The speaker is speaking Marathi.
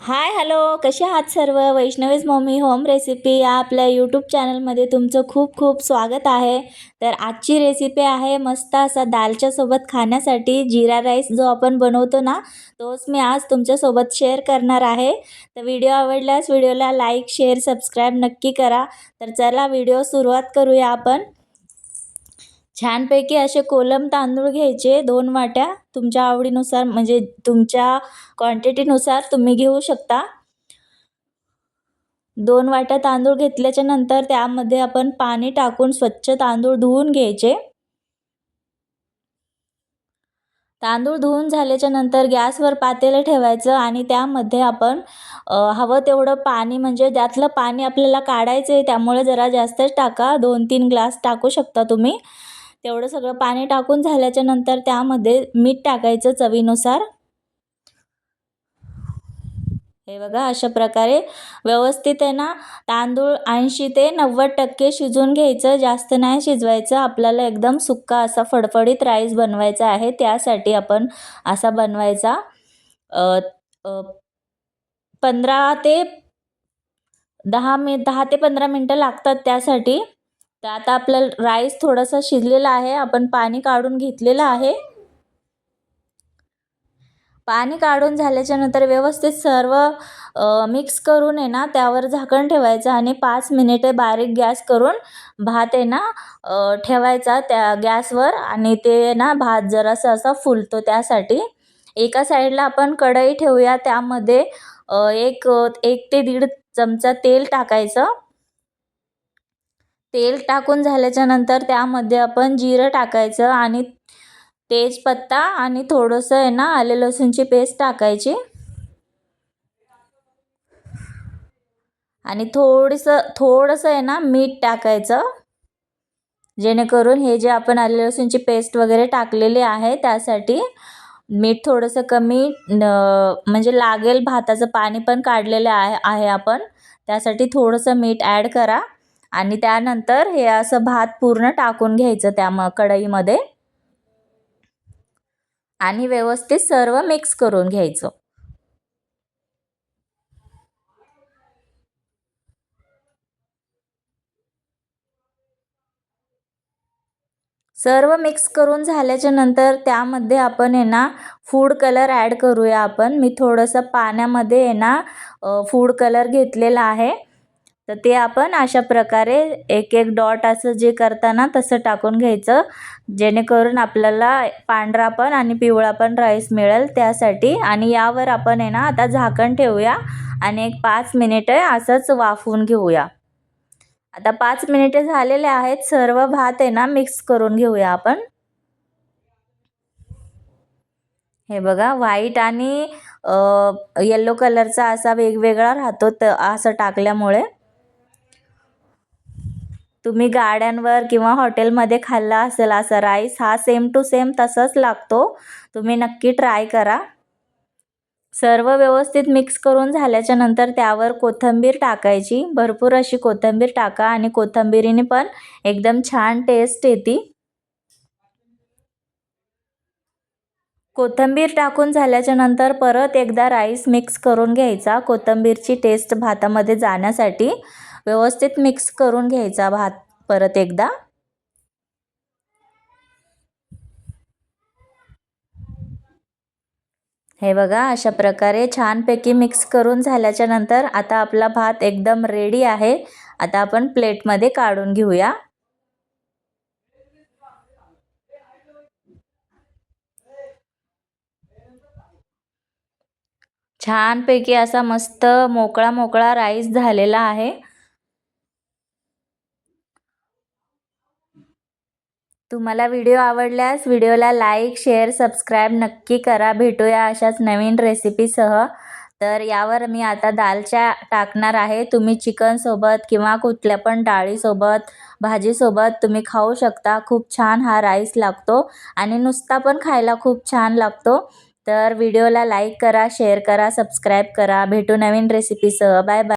हाय हॅलो, कसे आहात सर्व? वैष्णवीज मम्मी होम रेसिपी या आपल्या यूट्यूब चॅनलमध्ये तुमचं खूप खूप स्वागत आहे. तर आजची रेसिपी आहे मस्त असा दालच्या सोबत खाण्यासाठी जिरा राईस जो आपण बनवतो ना, तोच मी आज तुमच्यासोबत शेअर करणार आहे. तर व्हिडिओ आवडल्यास व्हिडिओला लाईक शेअर सबस्क्राईब नक्की करा. तर चला व्हिडिओ सुरुवात करूया आपण. छानपैकी असे कोलम तांदूळ घ्यायचे 2 वाट्या, तुमच्या आवडीनुसार म्हणजे तुमच्या क्वांटिटीनुसार तुम्ही घेऊ शकता. 2 वाट्या तांदूळ घेतल्याच्या नंतर त्यामध्ये आपण पाणी टाकून स्वच्छ तांदूळ धुवून घ्यायचे. तांदूळ धुवून झाल्याच्या नंतर गॅसवर पातेलं ठेवायचं आणि त्यामध्ये आपण हवं तेवढं पाणी म्हणजे त्यातलं पाणी आपल्याला काढायचं आहे, त्यामुळे जरा जास्तच टाका. 2-3 ग्लास टाकू शकता तुम्ही. तेवढं सगळं पाणी टाकून झाल्याच्या नंतर त्यामध्ये मीठ टाकायचं चवीनुसार. हे बघा अशा प्रकारे व्यवस्थित आहे ना, तांदूळ 80 ते 90% शिजून घ्यायचं, जास्त नाही शिजवायचं. आपल्याला एकदम सुक्का असा फडफडीत राईस बनवायचा आहे, त्यासाठी आपण असा बनवायचा. 15 ते 10 ते 15 मिनटं लागतात त्यासाठी. तर आता आपलं राईस थोडासा शिजलेला आहे, आपण पाणी काढून घेतलेलं आहे. पाणी काढून झाल्याच्या नंतर व्यवस्थित सर्व मिक्स करून आहे ना, त्यावर झाकण ठेवायचं आणि 5 मिनिटे बारीक गॅस करून भात आहे ना ठेवायचा त्या गॅसवर आणि ते ना भात जरासा असा फुलतो त्यासाठी. एका साईडला आपण कढई ठेवूया, त्यामध्ये एक 1 ते 1.5 चमचा तेल टाकायचं. तेल टाकून झाल्याच्या नंतर त्यामध्ये आपण जिरं टाकायचं आणि तेजपत्ता आणि थोडंसं आहे ना आले लसूणची पेस्ट टाकायची आणि थोडंसं आहे ना मीठ टाकायचं, जेणेकरून हे जे आपण आले लसूणची पेस्ट वगैरे टाकलेली आहे त्यासाठी. मीठ थोडंसं कमी म्हणजे लागेल, भाताचं पाणी पण काढलेलं आहे आपण, त्यासाठी थोडंसं मीठ ॲड करा आणि त्यानंतर हे असं भात पूर्ण टाकून घ्यायचं त्या कढईमध्ये आणि व्यवस्थित सर्व मिक्स करून घ्यायचं. सर्व मिक्स करून झाल्याच्या नंतर त्यामध्ये आपण आहे ना फूड कलर ॲड करूया आपण. मी थोडंसं पाण्यामध्ये आहे ना फूड कलर घेतलेला आहे. तर ते आपण अशा प्रकारे एक एक डॉट असं जे करताना तसं टाकून घ्यायचं, जेणेकरून आपल्याला पांढरा पण आणि पिवळा पण राईस मिळेल त्यासाठी. आणि यावर आपण आहे ना आता झाकण ठेवूया आणि एक 5 मिनिटे असंच वाफवून घेऊया. आता 5 मिनिटे झालेले आहेत. सर्व भात आहे ना मिक्स करून घेऊया आपण. हे बघा व्हाईट आणि येलो कलरचा असा वेगवेगळा राहतो असं टाकल्यामुळे. तुम्ही गाड्यांवर किंवा हॉटेलमध्ये खाल्ला असेल असा राईस, हा सेम टू सेम तसाच लागतो. तुम्ही नक्की ट्राय करा. सर्व व्यवस्थित मिक्स करून झाल्याच्या नंतर त्यावर कोथिंबीर टाकायची. भरपूर अशी कोथिंबीर टाका आणि कोथिंबीरीने पण एकदम छान टेस्ट येते. कोथिंबीर टाकून झाल्याच्या नंतर परत एकदा राईस मिक्स करून घ्यायचा. कोथिंबीरची टेस्ट भातामध्ये जाण्यासाठी व्यवस्थित मिक्स करून घ्यायचा भात परत एकदा. हे बघा अशा प्रकारे छानपैकी मिक्स करून झाल्याच्या नंतर आता आपला भात एकदम रेडी आहे. आता आपण प्लेटमध्ये काढून घेऊया. छानपैकी असा मस्त मोकळा मोकळा राईस झालेला आहे. तुम्हाला व्हिडिओ आवडल्यास व्हिडिओला लाईक शेअर सबस्क्राईब नक्की करा. भेटूया अशाच नवीन रेसिपीसह. तर यावर मी आता दालच्या टाकणार आहे. तुम्ही चिकनसोबत किंवा कुठल्या पण डाळीसोबत भाजीसोबत तुम्ही खाऊ शकता. खूप छान हा राईस लागतो आणि नुसता पण खायला खूप छान लागतो. तर व्हिडिओला लाईक करा शेअर करा सबस्क्राईब करा. भेटू नवीन रेसिपीसह. Bye bye.